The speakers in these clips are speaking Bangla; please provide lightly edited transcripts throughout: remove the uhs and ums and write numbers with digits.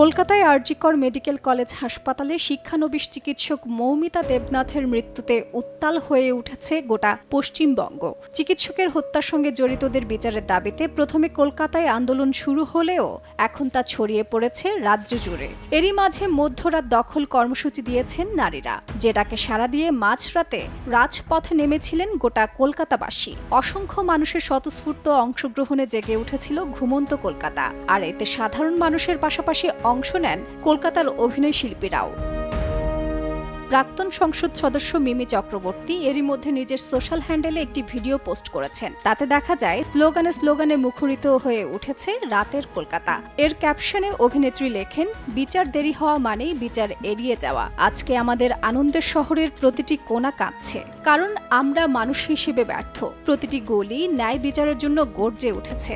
কলকাতায় আরজিকর মেডিকেল কলেজ হাসপাতালে শিক্ষানবিশ চিকিৎসক মৌমিতা দেবনাথের মৃত্যুতে উত্তাল হয়ে উঠেছে গোটা পশ্চিমবঙ্গ। চিকিৎসকের হত্যার সঙ্গে জড়িতদের বিচারের দাবিতে প্রথমে কলকাতায় আন্দোলন শুরু হলেও এখন তা ছড়িয়ে পড়েছে রাজ্য জুড়ে। এরই মাঝে মধ্যরাত দখল কর্মসূচি দিয়েছেন নারীরা, যেটাকে সাড়া দিয়ে মাঝরাতে রাজপথে নেমেছিলেন গোটা কলকাতাবাসী। অসংখ্য মানুষের স্বতঃস্ফূর্ত অংশগ্রহণে জেগে উঠেছিল ঘুমন্ত কলকাতা, আর এতে সাধারণ মানুষের পাশাপাশি অংশ নেন কলকাতার অভিনয় শিল্পীরাও। প্রাক্তন সংসদ সদস্য মিমি চক্রবর্তী এরই মধ্যে নিজের সোশ্যাল হ্যান্ডেলে একটি ভিডিও পোস্ট করেছেন। তাতে দেখা যায় স্লোগানে স্লোগানে মুখরিত হয়ে উঠেছে রাতের কলকাতা। এর ক্যাপশনে অভিনেত্রী লেখেন, বিচার দেরি হওয়া মানেই বিচার এড়িয়ে যাওয়া। আজকে আমাদের আনন্দের শহরের প্রতিটি কোণা কাঁপছে, কারণ আমরা মানুষ হিসেবে ব্যর্থ। প্রতিটি গলি ন্যায় বিচারের জন্য গর্জে উঠেছে।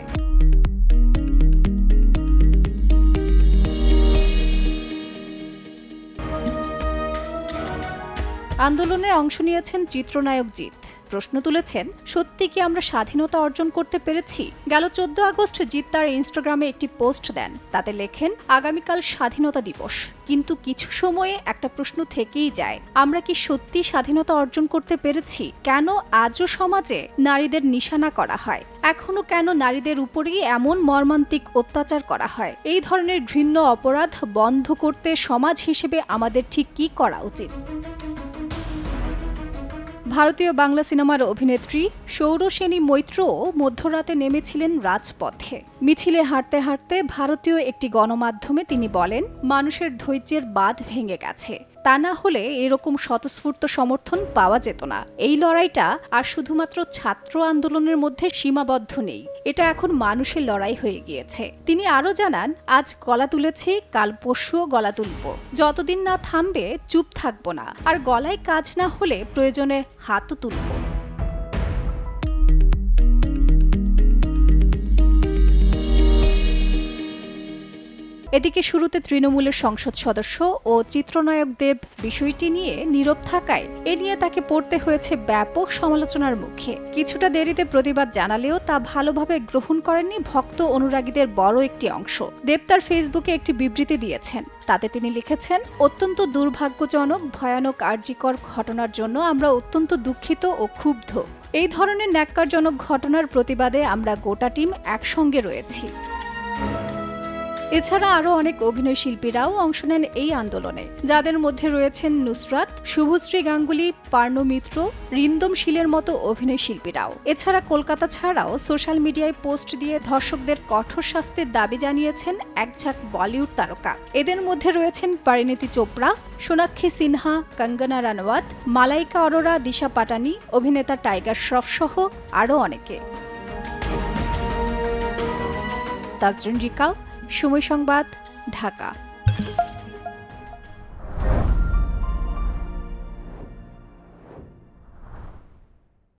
আন্দোলনে অংশ নিয়েছেন চিত্রনায়ক জিৎ। প্রশ্ন তুলেছেন, সত্যি কি আমরা স্বাধীনতা অর্জন করতে পেরেছি? গেল 14 আগস্ট জিৎ তার ইনস্টাগ্রামে একটি পোস্ট দেন। তাতে লেখেন, আগামীকাল স্বাধীনতা দিবস, কিন্তু কিছু সময়ে একটা প্রশ্ন থেকেই যায়, আমরা কি সত্যি স্বাধীনতা অর্জন করতে পেরেছি? কেন আজও সমাজে নারীদের নিশানা করা হয়? এখনো কেন নারীদের উপরেই এমন মর্মান্তিক অত্যাচার করা হয়? এই ধরনের ঘৃণ্য অপরাধ বন্ধ করতে সমাজ হিসেবে আমাদের ঠিক কি করা উচিত? ভারতীয় বাংলা সিনেমার অভিনেত্রী সৌরসেনী মৈত্রও মধ্যরাতে নেমেছিলেন রাজপথে। মিছিলে হাঁটতে হাঁটতে ভারতীয় একটি গণমাধ্যমে তিনি বলেন, মানুষের ধৈর্যের বাঁধ ভেঙে গেছে, তা না হলে এরকম স্বতঃস্ফূর্ত সমর্থন পাওয়া যেত না। এই লড়াইটা আর শুধুমাত্র ছাত্র আন্দোলনের মধ্যে সীমাবদ্ধ নেই, এটা এখন মানুষের লড়াই হয়ে গিয়েছে। তিনি আরও জানান, আজ গলা তুলেছি, কাল পরশুও গলা তুলব। যতদিন না থামবে চুপ থাকবো না, আর গলায় কাজ না হলে প্রয়োজনে হাতও তুলব। এদিকে শুরুতে তৃণমূলের সংসদ সদস্য ও চিত্রনায়ক দেব বিষয়টি নিয়ে নীরব থাকায় এ নিয়ে তাকে পড়তে হয়েছে ব্যাপক সমালোচনার মুখে। কিছুটা দেরিতে প্রতিবাদ জানালেও তা ভালোভাবে গ্রহণ করেননি ভক্ত অনুরাগীদের বড় একটি অংশ। দেব তার ফেসবুকে একটি বিবৃতি দিয়েছেন। তাতে তিনি লিখেছেন, অত্যন্ত দুর্ভাগ্যজনক ভয়ানক আরজিকর ঘটনার জন্য আমরা অত্যন্ত দুঃখিত ও ক্ষুব্ধ। এই ধরনের ন্যাক্কারজনক ঘটনার প্রতিবাদে আমরা গোটা টিম একসঙ্গে রয়েছি। এছাড়া আরও অনেক অভিনয় শিল্পীরাও অংশ নেন এই আন্দোলনে, যাদের মধ্যে রয়েছেন নুসরাত, শুভশ্রী গাঙ্গুলি, পার্নো মিত্র, রিন্দম শীলের মতো অভিনয় শিল্পীরাও। এছাড়া কলকাতা ছাড়াও সোশ্যাল মিডিয়ায় পোস্ট দিয়ে ধর্ষকদের কঠোর শাস্তির দাবি জানিয়েছেন একঝাঁক বলিউড তারকা। এদের মধ্যে রয়েছেন পরিণীতি চোপড়া, সোনাক্ষী সিনহা, কঙ্গনা রানাওয়াত, মালাইকা অরোরা, দিশা পাটানি, অভিনেতা টাইগার শ্রফ সহ আরও অনেকে। তাজরিন রিকা, সময় সংবাদ, ঢাকা।